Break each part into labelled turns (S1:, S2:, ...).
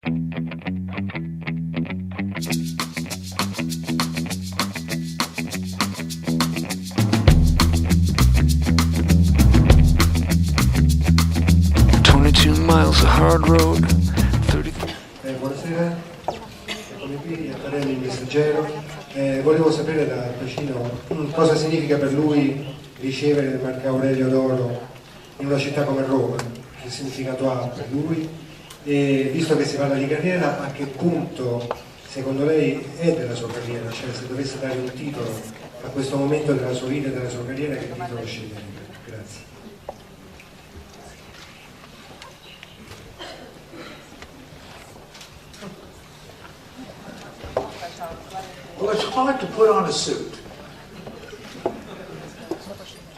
S1: Miles of hard road, 30...
S2: Buonasera, eccomi qui, Attarelli, il messaggero. Volevo sapere da Pacino cosa significa per lui ricevere il Marc'Aurelio d'oro in una città come Roma, che significato ha per lui, e visto che si parla di carriera, a che punto secondo lei è della sua carriera, cioè se dovesse dare un titolo a questo momento della sua vita e della sua carriera, che titolo sceglierebbe? Grazie.
S3: Well, it's hard to put on a suit.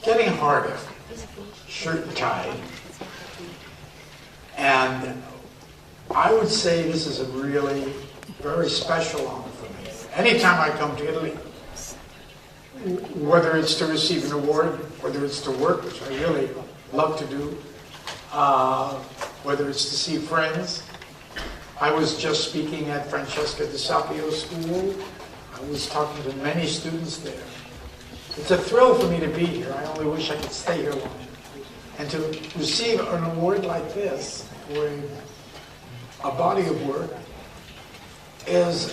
S3: Getting harder, shirt and tie. And I would say this is a really very special honor for me. Anytime I come to Italy, whether it's to receive an award, whether it's to work, which I really love to do, whether it's to see friends. I was just speaking at Francesca Di Sappio's school. I was talking to many students there. It's a thrill for me to be here. I only wish I could stay here longer. And to receive an award like this for a body of work is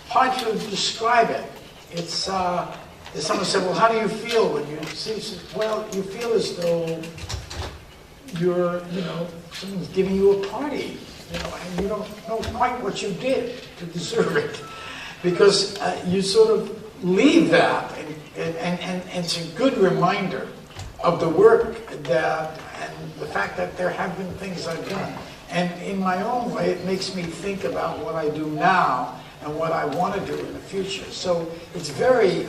S3: hard to describe it. It's someone said, well, how do you feel when you see? Well, you feel as though you're, someone's giving you a party, and you don't know quite what you did to deserve it. Because you sort of leave that, and it's a good reminder of the work that, and the fact that there have been things I've done. And in my own way, it makes me think about what I do now and what I want to do in the future. So it's very,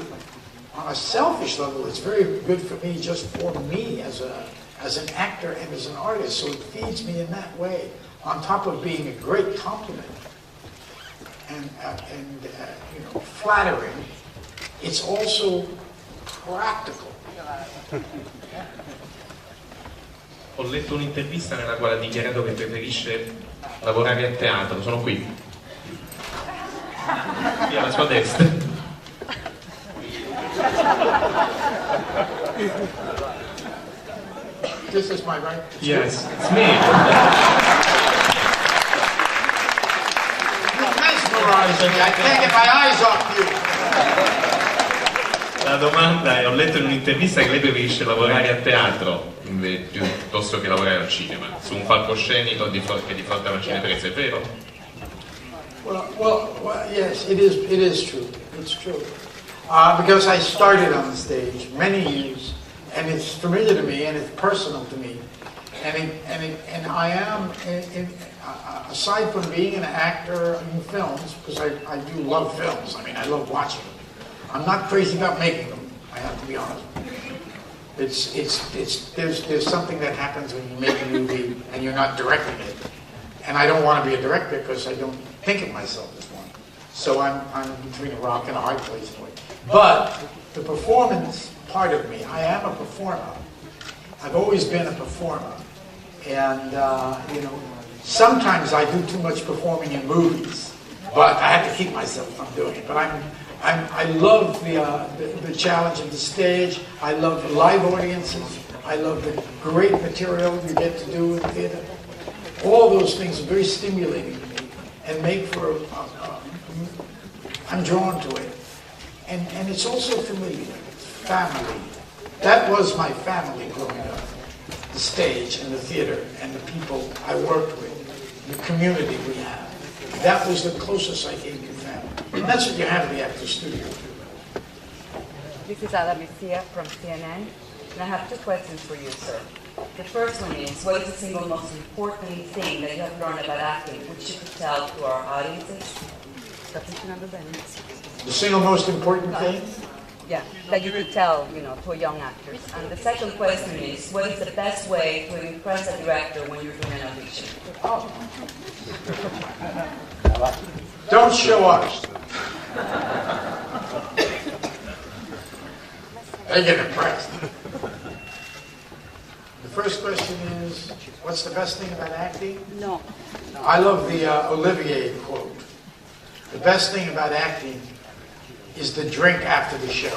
S3: on a selfish level, it's very good for me, just for me as an actor and as an artist. So it feeds me in that way, on top of being a great compliment. And flattering, it's also practical.
S4: Ho letto un'intervista nella quale ha dichiarato che preferisce lavorare a teatro. Sono qui. Qui alla sua destra.
S3: This is my right?
S4: Yes, it's me.
S3: I can't get my eyes off you.
S4: La domanda è, ho letto in un'intervista che lei preferisce lavorare a teatro piuttosto che lavorare al cinema, su un palcoscenico che di fronte a una cinepresa, è vero?
S3: Well, yes, it is true. It's true. Because I started on the stage many years, and it's familiar to me, and it's personal to me. And I am, aside from being an actor in films, because I do love films. I mean, I love watching them. I'm not crazy about making them, I have to be honest. There's something that happens when you make a movie and you're not directing it. And I don't want to be a director because I don't think of myself as one. So I'm between a rock and a hard place. But the performance part of me, I am a performer. I've always been a performer. And, sometimes I do too much performing in movies, but I have to keep myself from doing it. But I love the challenge of the stage. I love live audiences. I love the great material you get to do in theater. All those things are very stimulating to me and make for I'm drawn to it. And it's also familiar. Family. That was my family growing up. The stage and the theater and the people I worked with, the community we have. That was the closest I came to family. And that's what you have in the actor's studio.
S5: This is Ada from CNN, and I have two questions for you, sir. The first one is, what is the single most important thing that you have learned about acting, which you could tell to our audiences?
S3: The single most important thing?
S5: Yeah, that you could tell, to young actors. And the second question is, what is the best way to impress a director when you're doing an audition?
S3: Oh. Don't show up. They get impressed. The first question is, what's the best thing about acting?
S5: No.
S3: I love the Olivier quote. The best thing about acting is the drink after the show.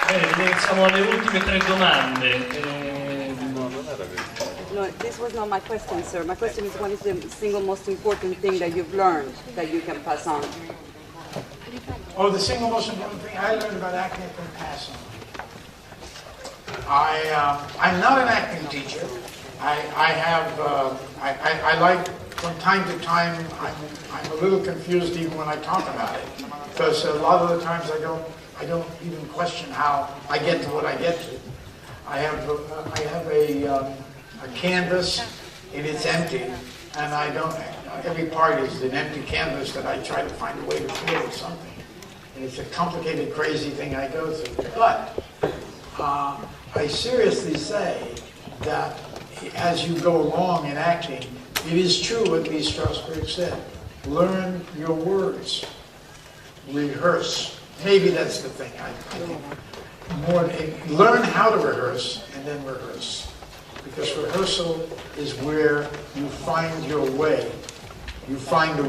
S6: Bene, siamo alle ultime 3 domande.
S5: No, this was not my question, sir. My question is, what is the single most important thing that you've learned that you can pass on?
S3: Oh, the single most important thing I learned about acting from Pacino. I'm not an acting teacher. I like, from time to time, I'm a little confused even when I talk about it, because a lot of the times I don't even question how I get to what I get to. I have a canvas, and it's empty, and every part is an empty canvas that I try to find a way to fill with something. And it's a complicated, crazy thing I go through. But I seriously say that as you go along in acting, it is true what Lee Strasberg said. Learn your words. Rehearse. Maybe that's the thing. I think learn how to rehearse and then rehearse. Because rehearsal is where you find your way. You find the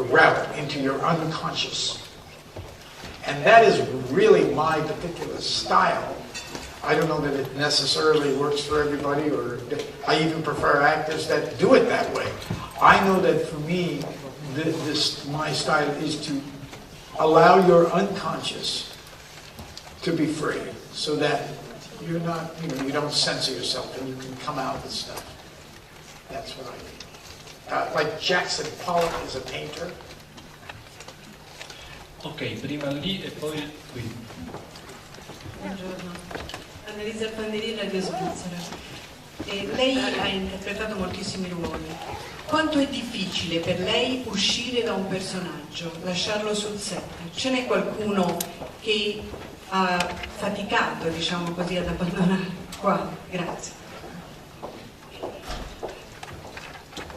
S3: route into your unconscious. And that is really my particular style. I don't know that it necessarily works for everybody, or I even prefer actors that do it that way. I know that for me, my style is to allow your unconscious to be free, so that you're not, you don't censor yourself and you can come out with stuff. That's what I think. Like Jackson Pollock is a painter.
S6: Ok, prima lì e poi qui.
S7: Buongiorno, Annalisa Pandini, Radio Svizzera. Lei ha interpretato moltissimi ruoli. Quanto è difficile per lei uscire da un personaggio, lasciarlo sul set? Ce n'è qualcuno che ha faticato, diciamo così, ad abbandonare qua? Grazie.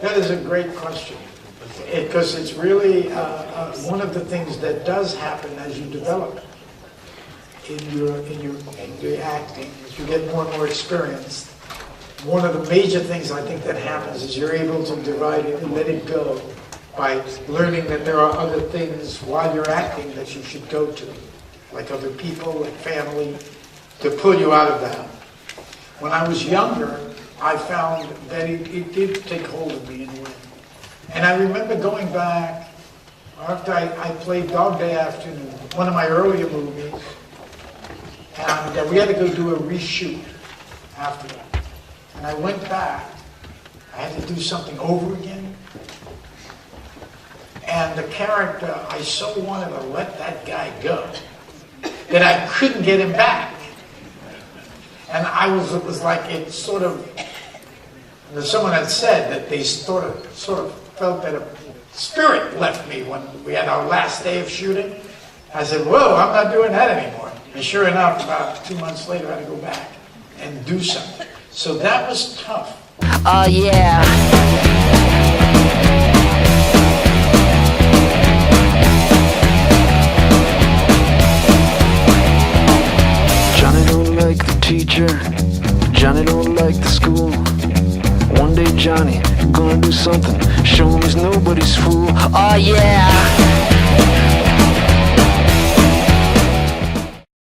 S3: That is a great question, because it's really one of the things that does happen as you develop in your acting, as you get more and more experienced. One of the major things I think that happens is you're able to divide it and let it go by learning that there are other things while you're acting that you should go to, like other people, like family, to pull you out of that. When I was younger, I found that it did take hold of me in a way. And I remember going back, after I played Dog Day Afternoon, one of my earlier movies, and we had to go do a reshoot after that. And I went back, I had to do something over again. And the character, I so wanted to let that guy go that I couldn't get him back. And it was like it sort of, someone had said that they sort of felt that a spirit left me when we had our last day of shooting. I said, whoa, I'm not doing that anymore. And sure enough, about 2 months later, I had to go back and do something. So that was tough.
S1: Oh yeah. Johnny don't like the teacher, Johnny don't like the school. One day Johnny gonna do something, show him he's nobody's fool. Oh yeah.